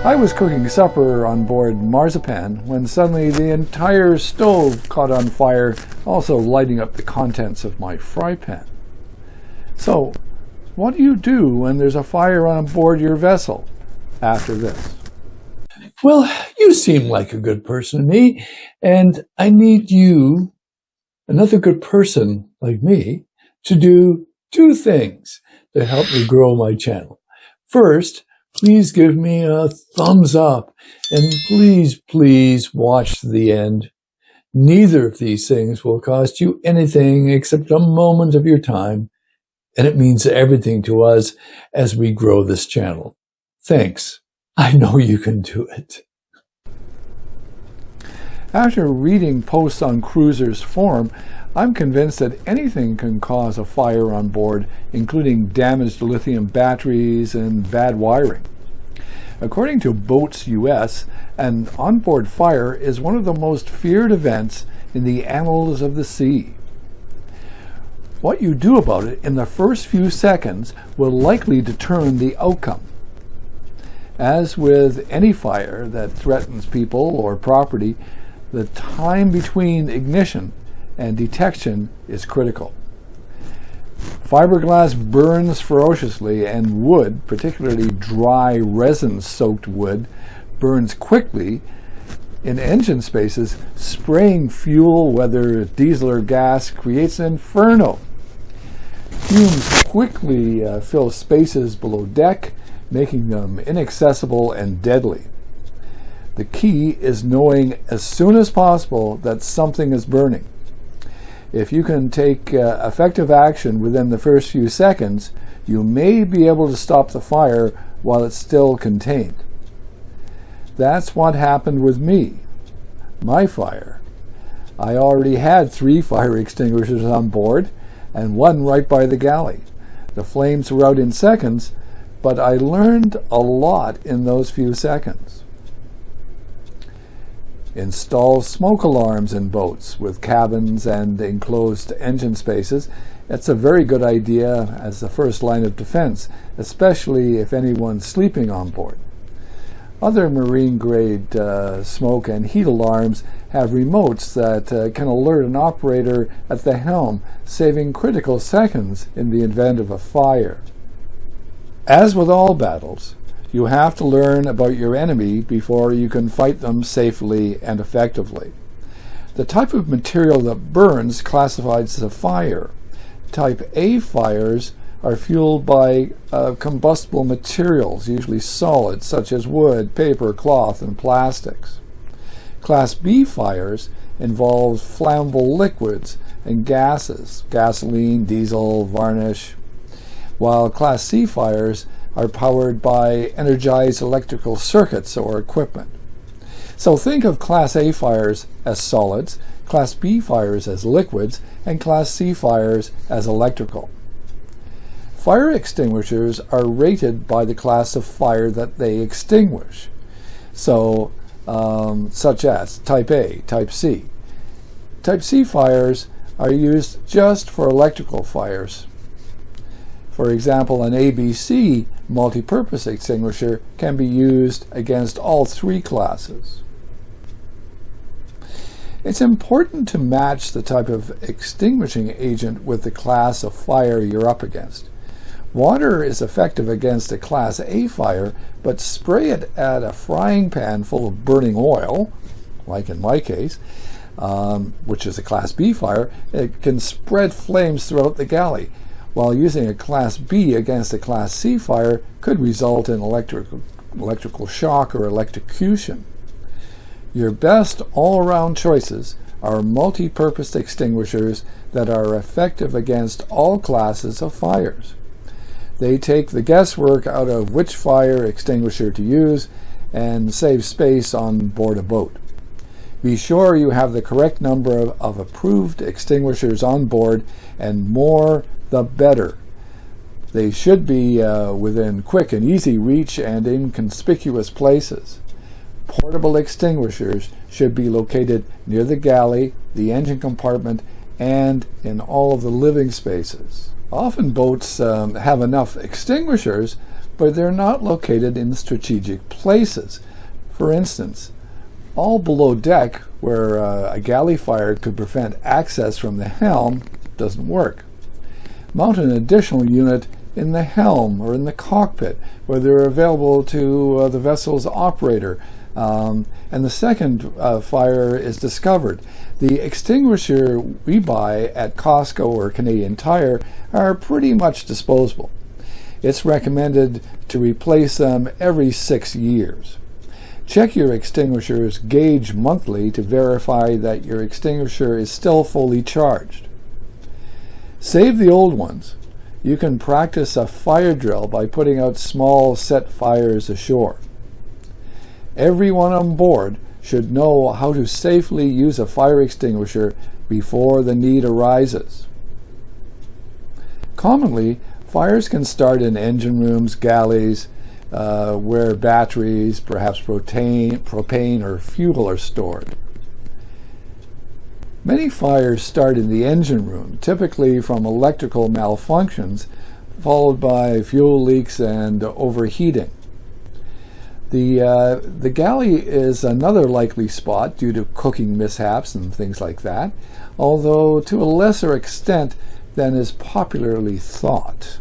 I was cooking supper on board Marzipan when suddenly the entire stove caught on fire, also lighting up the contents of my fry pan. So, what do you do when there's a fire on board your vessel after this? Well, you seem like a good person to me, and I need you, another good person like me, to do two things to help me grow my channel. First, please give me a thumbs up, and please watch to the end. Neither of these things will cost you anything except a moment of your time, and it means everything to us as we grow this channel. Thanks. I know you can do it. After reading posts on cruisers forum, I'm convinced that anything can cause a fire on board, including damaged lithium batteries and bad wiring. According to Boats US, an onboard fire is one of the most feared events in the annals of the sea. What you do about it in the first few seconds will likely determine the outcome. As with any fire that threatens people or property, the time between ignition and detection is critical. Fiberglass burns ferociously, and wood, particularly dry resin-soaked wood, burns quickly in engine spaces. Spraying fuel, whether diesel or gas, creates an inferno. Fumes quickly fill spaces below deck, making them inaccessible and deadly. The key is knowing as soon as possible that something is burning. If you can take effective action within the first few seconds, you may be able to stop the fire while it's still contained. That's what happened with me. My fire. I already had 3 fire extinguishers on board and one right by the galley. The flames were out in seconds, but I learned a lot in those few seconds. Install smoke alarms in boats with cabins and enclosed engine spaces. It's a very good idea as the first line of defense, especially if anyone's sleeping on board. Other marine-grade smoke and heat alarms have remotes that can alert an operator at the helm, saving critical seconds in the event of a fire. As with all battles, you have to learn about your enemy before you can fight them safely and effectively. The type of material that burns classifies as a fire. Type A fires are fueled by combustible materials, usually solids, such as wood, paper, cloth, and plastics. Class B fires involve flammable liquids and gases, gasoline, diesel, varnish, while Class C fires are powered by energized electrical circuits or equipment. So think of Class A fires as solids, Class B fires as liquids, and Class C fires as electrical. Fire extinguishers are rated by the class of fire that they extinguish. So, such as Type A, Type C. Type C fires are used just for electrical fires. For example, an ABC multi-purpose extinguisher can be used against all 3 classes. It's important to match the type of extinguishing agent with the class of fire you're up against. Water is effective against a Class A fire, but spray it at a frying pan full of burning oil, like in my case, which is a Class B fire, it can spread flames throughout the galley, while using a Class B against a Class C fire could result in electrical shock or electrocution. Your best all-around choices are multi-purpose extinguishers that are effective against all classes of fires. They take the guesswork out of which fire extinguisher to use and save space on board a boat. Be sure you have the correct number of approved extinguishers on board, and more the better. They should be within quick and easy reach and in conspicuous places. Portable extinguishers should be located near the galley, the engine compartment, and in all of the living spaces. Often boats have enough extinguishers, but they're not located in strategic places. For instance, all below deck, where a galley fire could prevent access from the helm, doesn't work. Mount an additional unit in the helm or in the cockpit, where they're available to the vessel's operator, and the second fire is discovered. The extinguisher we buy at Costco or Canadian Tire are pretty much disposable. It's recommended to replace them every 6 years. Check your extinguisher's gauge monthly to verify that your extinguisher is still fully charged. Save the old ones. You can practice a fire drill by putting out small set fires ashore. Everyone on board should know how to safely use a fire extinguisher before the need arises. Commonly, fires can start in engine rooms, galleys, where batteries, perhaps propane or fuel are stored. Many fires start in the engine room, typically from electrical malfunctions, followed by fuel leaks and overheating. The galley is another likely spot due to cooking mishaps and things like that, although to a lesser extent than is popularly thought.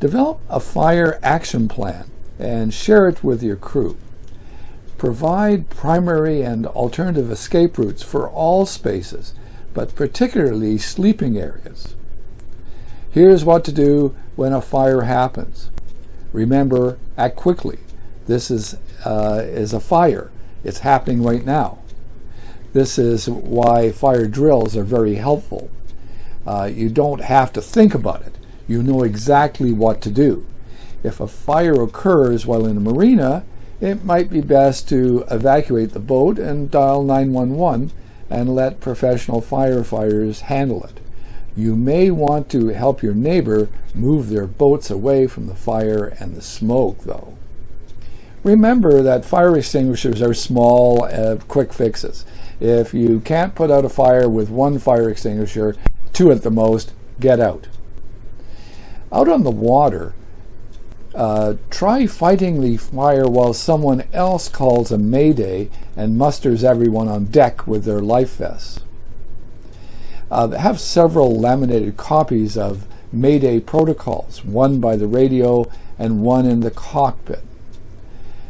Develop a fire action plan and share it with your crew. Provide primary and alternative escape routes for all spaces, but particularly sleeping areas. Here's what to do when a fire happens. Remember, act quickly. This is a fire. It's happening right now. This is why fire drills are very helpful. You don't have to think about it. You know exactly what to do. If a fire occurs while in a marina, it might be best to evacuate the boat and dial 911 and let professional firefighters handle it. You may want to help your neighbor move their boats away from the fire and the smoke, though. Remember that fire extinguishers are small, quick fixes. If you can't put out a fire with one fire extinguisher, 2 at the most, get out. Out on the water, try fighting the fire while someone else calls a mayday and musters everyone on deck with their life vests. Have several laminated copies of mayday protocols, one by the radio and one in the cockpit.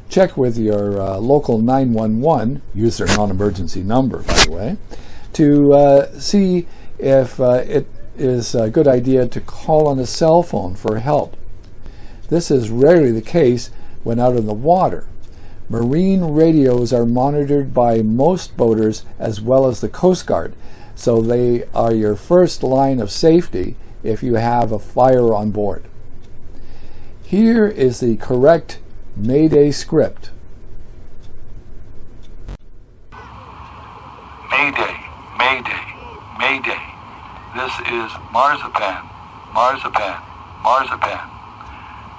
Check with your local 911, use their non-emergency number, by the way, to see if it is a good idea to call on a cell phone for help. This is rarely the case when out in the water. Marine radios are monitored by most boaters as well as the Coast Guard, so they are your first line of safety if you have a fire on board. Here is the correct Mayday script. Mayday, Mayday, Mayday. This is Marzipan, Marzipan, Marzipan.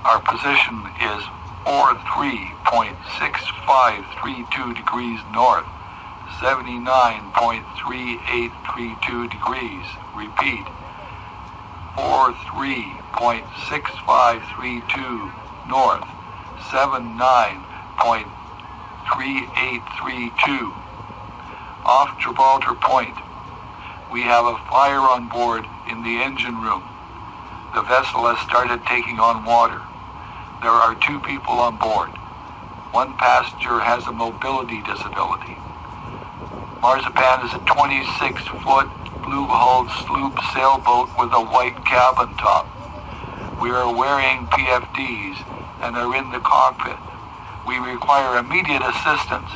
Our position is 43.6532 degrees north, 79.3832 degrees. Repeat, 43.6532 north, 79.3832. Off Gibraltar Point, we have a fire on board in the engine room. The vessel has started taking on water. There are 2 people on board. One passenger has a mobility disability. Marzipan is a 26-foot blue-hulled sloop sailboat with a white cabin top. We are wearing PFDs and are in the cockpit. We require immediate assistance.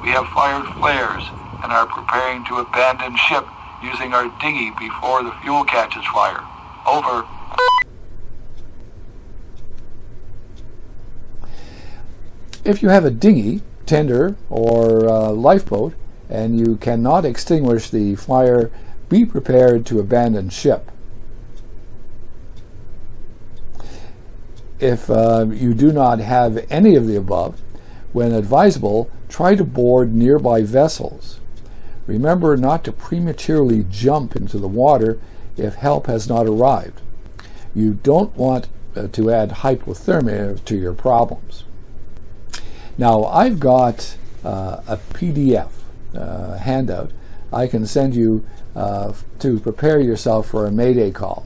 We have fired flares and are preparing to abandon ship using our dinghy before the fuel catches fire. Over. If you have a dinghy, tender, or lifeboat, and you cannot extinguish the fire, be prepared to abandon ship. If you do not have any of the above, when advisable, try to board nearby vessels. Remember not to prematurely jump into the water if help has not arrived. You don't want to add hypothermia to your problems. Now, I've got a PDF handout I can send you to prepare yourself for a Mayday call.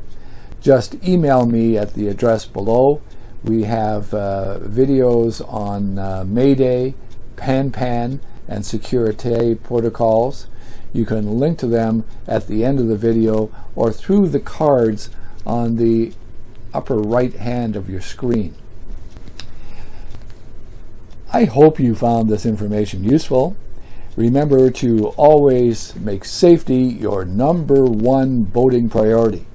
Just email me at the address below. We have videos on Mayday, Pan, and Security protocols. You can link to them at the end of the video or through the cards on the upper right hand of your screen. I hope you found this information useful. Remember to always make safety your #1 boating priority.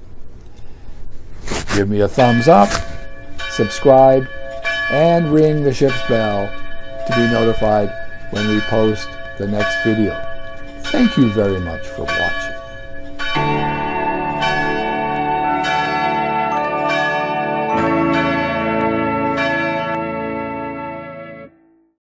Give me a thumbs up, subscribe, and ring the ship's bell to be notified when we post the next video. Thank you very much for watching.